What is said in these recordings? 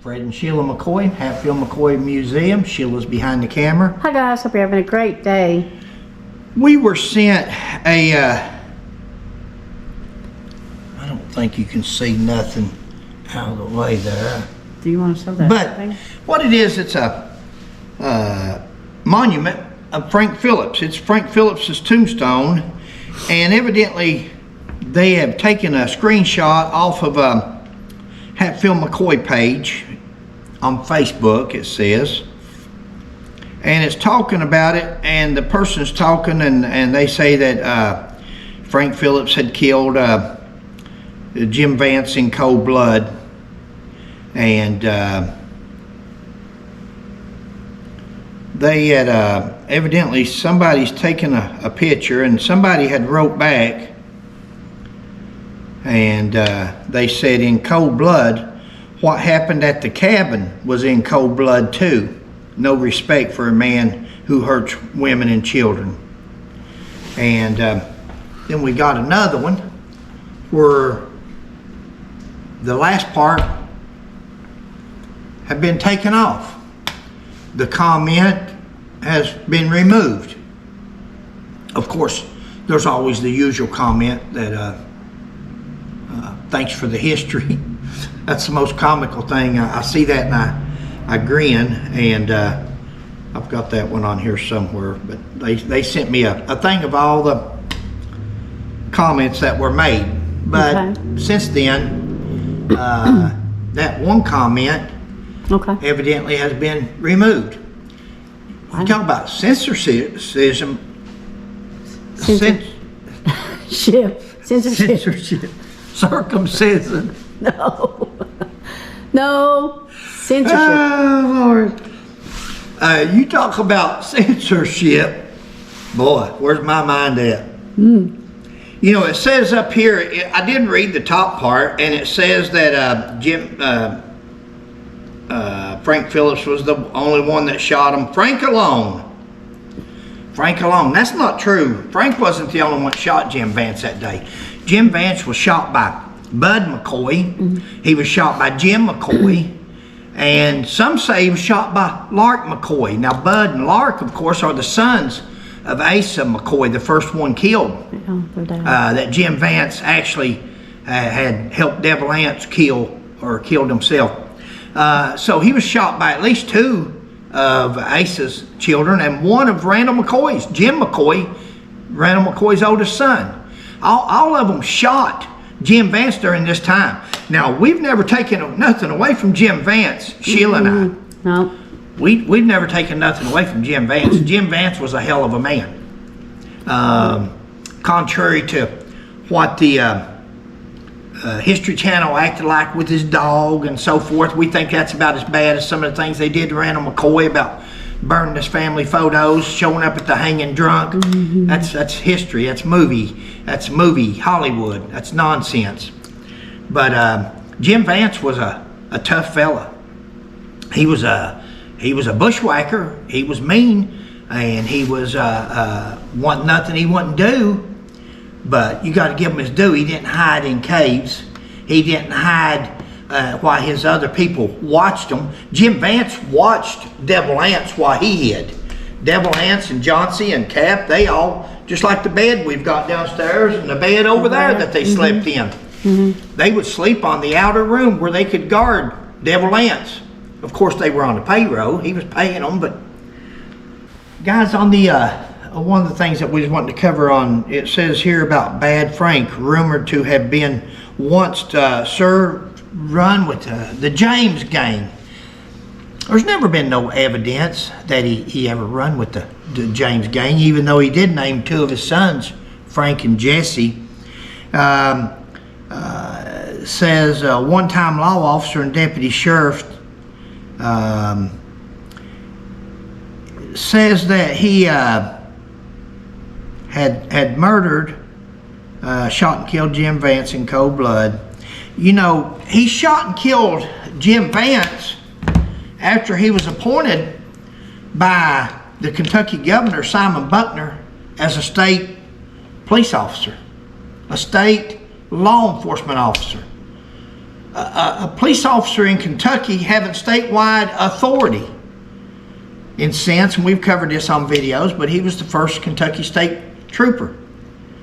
Fred and Sheila McCoy, Hatfield McCoy Museum. Sheila's behind the camera. Hi guys, hope you're having a great day. We were sent a, I don't think you can see nothing out of the way there. Do you want to show that? But what it is, it's a monument of Frank Phillips. It's Frank Phillips's tombstone, and evidently they have taken a screenshot off of a Hatfield McCoy page on Facebook, it says, and it's talking about it, and the person's talking, and they say that Frank Phillips had killed Jim Vance in cold blood, and they had evidently somebody's taken a picture, and somebody had wrote back, and they said, in cold blood, what happened at the cabin was in cold blood too. No respect for a man who hurts women and children. And then we got another one where the last part had been taken off. The comment has been removed. Of course, there's always the usual comment that thanks for the history. That's the most comical thing. I see that and I grin, and I've got that one on here somewhere, but they sent me a thing of all the comments that were made. But since then, that one comment evidently has been removed. You talk about censorship. Censorship. Circumcision. No censorship. Oh Lord. You talk about censorship, boy, where's my mind at? You know, it says up here, I did read the top part, and it says that Frank Phillips was the only one that shot him. Frank alone. That's not true. Frank wasn't the only one that shot Jim Vance that day. Jim Vance was shot by Bud McCoy. He was shot by Jim McCoy. And some say he was shot by Lark McCoy. Now, Bud and Lark, of course, are the sons of Asa McCoy, the first one killed. That Jim Vance actually had helped Devil Anse kill, or killed himself. So he was shot by at least two of Asa's children and one of Randall McCoy's. Jim McCoy, Randall McCoy's oldest son. All of them shot Jim Vance during this time. Now, we've never taken nothing away from Jim Vance, Sheila and I. No. We've never taken nothing away from Jim Vance. Jim Vance was a hell of a man. Contrary to what the History Channel acted like with his dog and so forth, we think that's about as bad as some of the things they did to Randall McCoy about burning his family photos, showing up at the hanging drunk. That's history. That's movie Hollywood. That's nonsense. But Jim Vance was a tough fella. He was a bushwhacker. He was mean, and he was want nothing he wouldn't do. But you got to give him his due. He didn't hide in caves. He didn't hide while his other people watched him. Jim Vance watched Devil Anse while he hid. Devil Anse and Johnsy and Cap, they all, just like the bed we've got downstairs and the bed over there that they slept in. They would sleep on the outer room where they could guard Devil Anse. Of course, they were on the payroll. He was paying them, but guys, on the one of the things that we just wanted to cover on, it says here about Bad Frank, rumored to have been once run with the James gang. There's never been no evidence that he ever run with the James gang, even though he did name two of his sons, Frank and Jesse. Says one-time law officer and deputy sheriff says that he had murdered, shot and killed Jim Vance in cold blood. You know, he shot and killed Jim Vance after he was appointed by the Kentucky governor, Simon Buckner, as a state police officer, a state law enforcement officer. a police officer in Kentucky having statewide authority in sense, and we've covered this on videos, but he was the first Kentucky state trooper,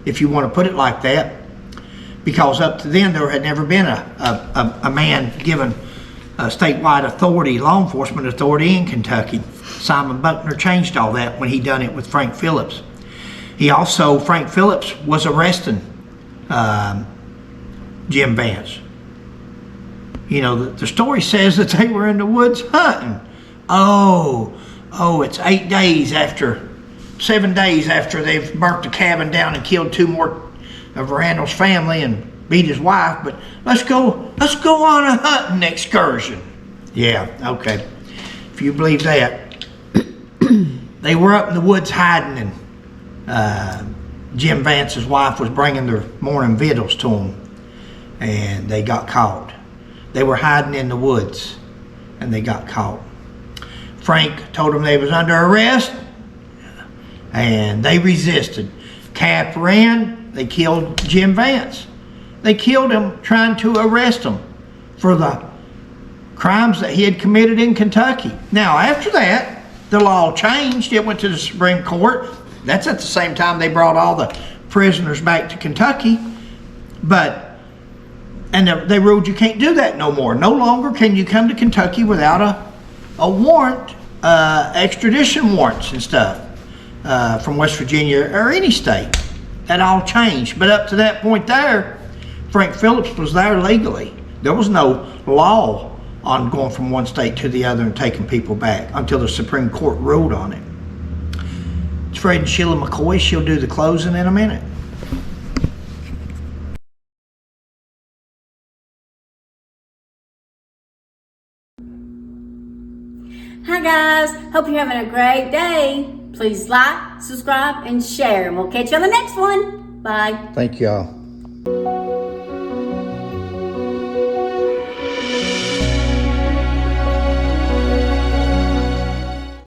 if you want to put it like that, because up to then there had never been a man given statewide authority, law enforcement authority in Kentucky. Simon Buckner changed all that when he done it with Frank Phillips. Frank Phillips was arresting Jim Vance. You know, the story says that they were in the woods hunting. It's 7 days after they've burnt the cabin down and killed 2 more of Randall's family and beat his wife, but let's go on a hunting excursion. Yeah, okay. If you believe that. They were up in the woods hiding, and Jim Vance's wife was bringing their morning victuals to them, and they got caught. They were hiding in the woods, and they got caught. Frank told them they was under arrest, and they resisted. Cap ran, they killed Jim Vance. They killed him trying to arrest him for the crimes that he had committed in Kentucky. Now, after that, the law changed. It went to the Supreme Court. That's at the same time they brought all the prisoners back to Kentucky. And they ruled you can't do that no more. No longer can you come to Kentucky without a warrant, extradition warrants and stuff from West Virginia or any state. That all changed. But up to that point there, Frank Phillips was there legally. There was no law on going from one state to the other and taking people back until the Supreme Court ruled on it. It's Fred and Sheila McCoy. She'll do the closing in a minute. Hi guys, hope you're having a great day. Please like, subscribe, and share, and we'll catch you on the next one. Bye. Thank y'all.